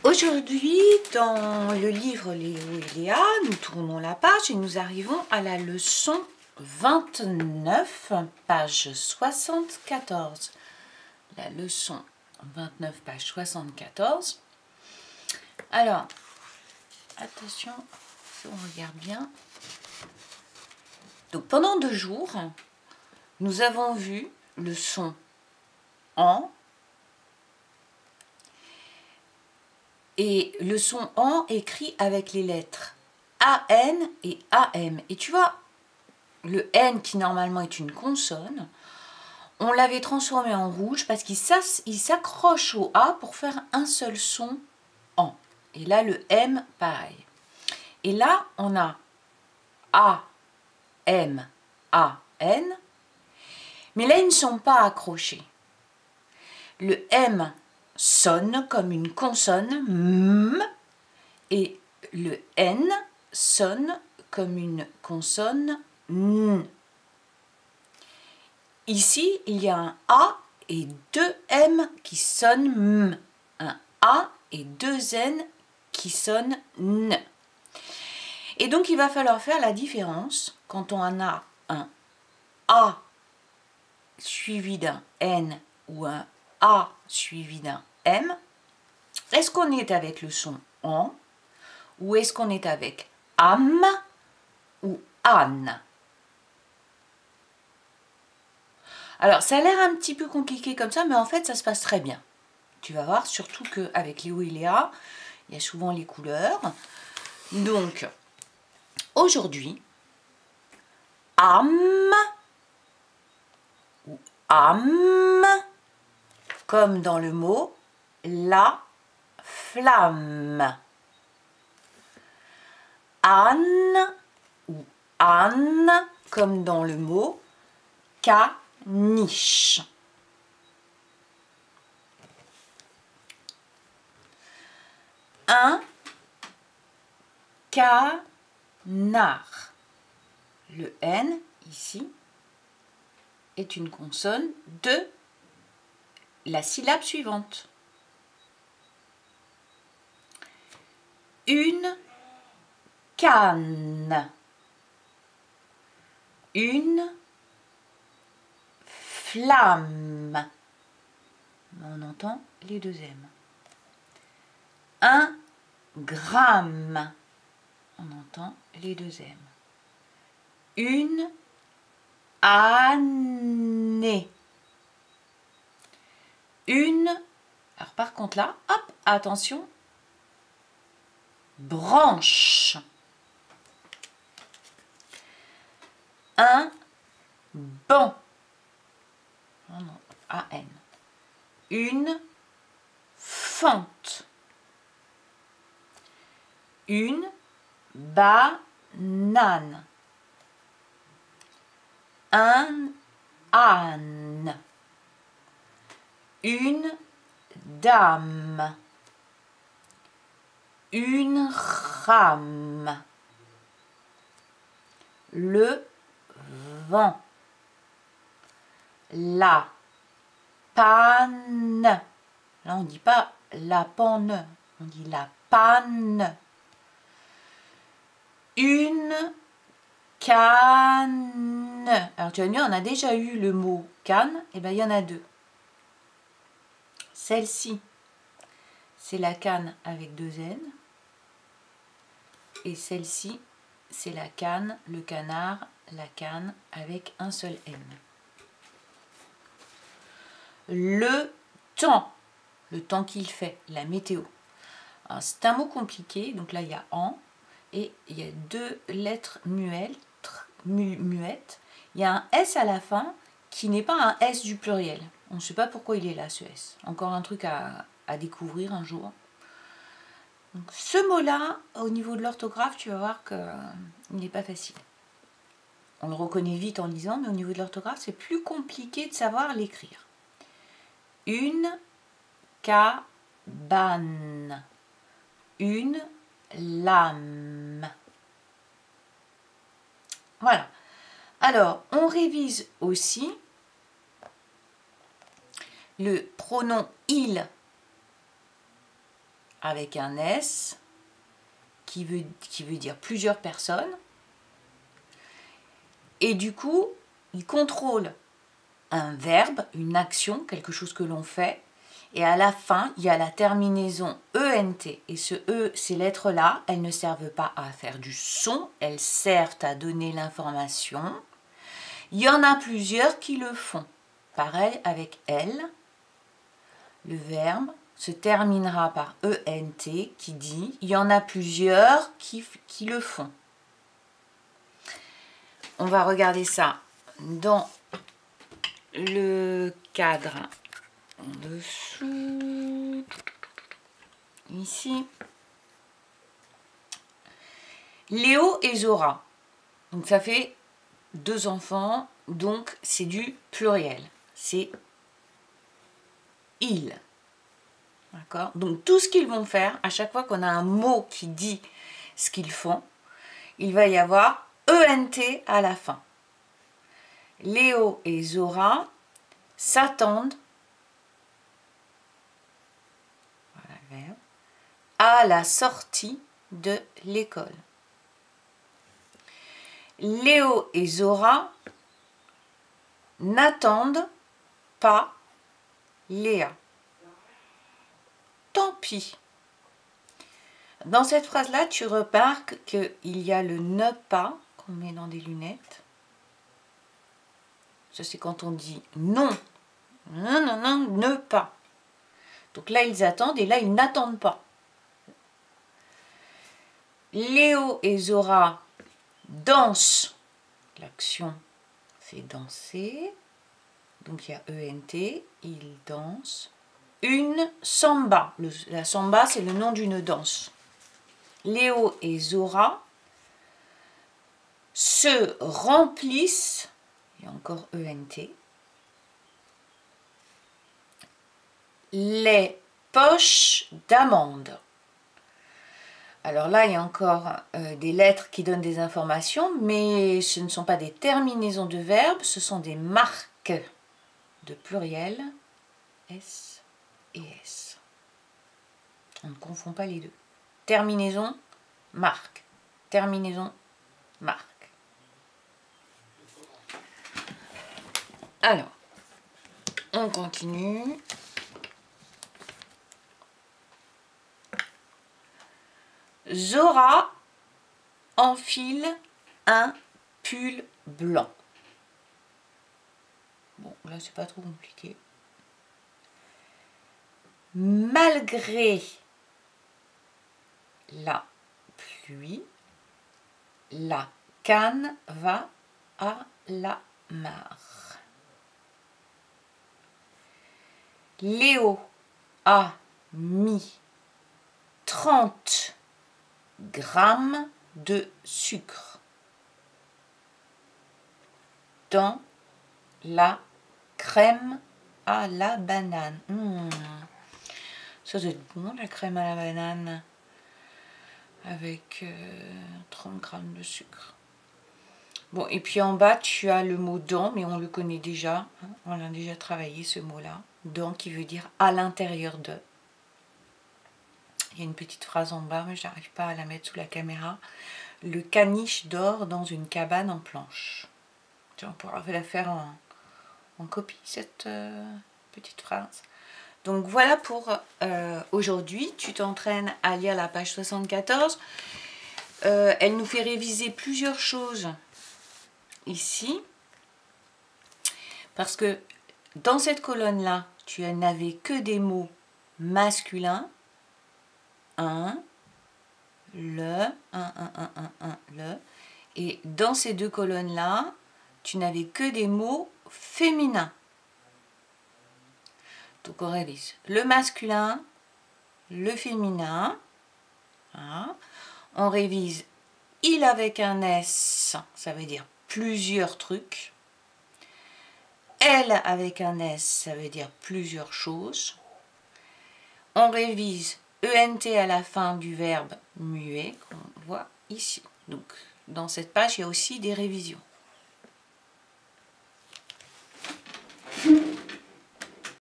Aujourd'hui, dans le livre Léo et Léa, nous tournons la page et nous arrivons à la leçon 29, page 74. La leçon 29, page 74. Alors, attention, on regarde bien. Donc, pendant 2 jours, nous avons vu le son en. Et le son en écrit avec les lettres AN et AM. Et tu vois, le N qui normalement est une consonne, on l'avait transformé en rouge parce qu'il s'accroche au A pour faire un seul son en. Et là, le M, pareil. Et là, on a A, M, A, N. Mais là, ils ne sont pas accrochés. Le M sonne comme une consonne M et le N sonne comme une consonne N. Ici, il y a un A et 2 M qui sonnent M, un A et 2 N qui sonnent N. Et donc, il va falloir faire la différence quand on a un A suivi d'un N ou un A suivi d'un M. Est-ce qu'on est avec le son en ou est-ce qu'on est avec am ou an? Alors, ça a l'air un petit peu compliqué comme ça, mais en fait, ça se passe très bien. Tu vas voir, surtout qu'avec Léo et Léa, il y a souvent les couleurs. Donc, aujourd'hui, am ou am, comme dans le mot la flamme. Anne ou Anne, comme dans le mot caniche. Un canard. Le N, ici, est une consonne de la syllabe suivante. Une canne. Une flamme. On entend les 2 M. Un gramme. On entend les 2 M. Une année. Une, alors par contre là, hop, attention, branche. Un banc. Oh non, AN. Une fente. Une banane. Un âne. Une dame. Une rame. Le vent. La panne. Là, on ne dit pas la panne, on dit la panne. Une canne. Alors, tu vas me dire, on a déjà eu le mot canne, et bien, il y en a 2. Celle-ci, c'est la canne avec 2 N. Et celle-ci, c'est la canne, le canard, la canne avec un seul N. Le temps qu'il fait, la météo. C'est un mot compliqué, donc là il y a en, et il y a 2 lettres muettes. Il y a un S à la fin qui n'est pas un S du pluriel. On ne sait pas pourquoi il est là, ce S. Encore un truc à découvrir un jour. Donc, ce mot-là, au niveau de l'orthographe, tu vas voir qu'il n'est pas facile. On le reconnaît vite en lisant, mais au niveau de l'orthographe, c'est plus compliqué de savoir l'écrire. Une cabane. Une lame. Voilà. Alors, on révise aussi le pronom il avec un S qui veut dire plusieurs personnes. Et du coup, il contrôle un verbe, une action, quelque chose que l'on fait. Et à la fin, il y a la terminaison ENT. Et ce E, ces lettres-là, elles ne servent pas à faire du son, elles servent à donner l'information. Il y en a plusieurs qui le font. Pareil avec elle, le verbe se terminera par ENT qui dit il y en a plusieurs qui le font. On va regarder ça dans le cadre en dessous, ici. Léo et Zora. Donc ça fait 2 enfants, donc c'est du pluriel. C'est ils. D'accord? Donc tout ce qu'ils vont faire, à chaque fois qu'on a un mot qui dit ce qu'ils font, il va y avoir ENT à la fin. Léo et Zora s'attendent à la sortie de l'école. Léo et Zora n'attendent pas Léa. Tant pis. Dans cette phrase-là, tu remarques qu'il y a le ne pas qu'on met dans des lunettes. Ça, c'est quand on dit non. Non, non, non, ne pas. Donc là, ils attendent et là, ils n'attendent pas. Léo et Zora dansent. L'action, c'est danser. Donc il y a ENT, ils dansent. Une samba. La samba, c'est le nom d'une danse. Léo et Zora se remplissent, il y a encore ENT, les poches d'amandes. Alors là, il y a encore des lettres qui donnent des informations, mais ce ne sont pas des terminaisons de verbes, ce sont des marques de pluriel, S et S. On ne confond pas les deux. Terminaison, marque. Terminaison, marque. Alors, on continue. Zora enfile un pull blanc. Bon, là, c'est pas trop compliqué. Malgré la pluie, la canne va à la mare. Léo a mis 30 grammes de sucre dans la crème à la banane. Ça doit être bon, la crème à la banane avec 30 grammes de sucre. Bon, et puis en bas, tu as le mot dans, mais on le connaît déjà. Hein, on a déjà travaillé ce mot-là. Dans qui veut dire à l'intérieur de. Il y a une petite phrase en bas, mais je n'arrive pas à la mettre sous la caméra. Le caniche dort dans une cabane en planche. On pourra la faire en copie, cette petite phrase. Donc voilà pour aujourd'hui. Tu t'entraînes à lire la page 74. Elle nous fait réviser plusieurs choses ici. Parce que dans cette colonne-là, tu n'avais que des mots masculins. Le. Et dans ces deux colonnes-là, tu n'avais que des mots féminins. Donc on révise le masculin, le féminin. Hein. On révise il avec un S, ça veut dire plusieurs trucs. Elle avec un S, ça veut dire plusieurs choses. On révise ENT à la fin du verbe muet, qu'on voit ici. Donc dans cette page, il y a aussi des révisions.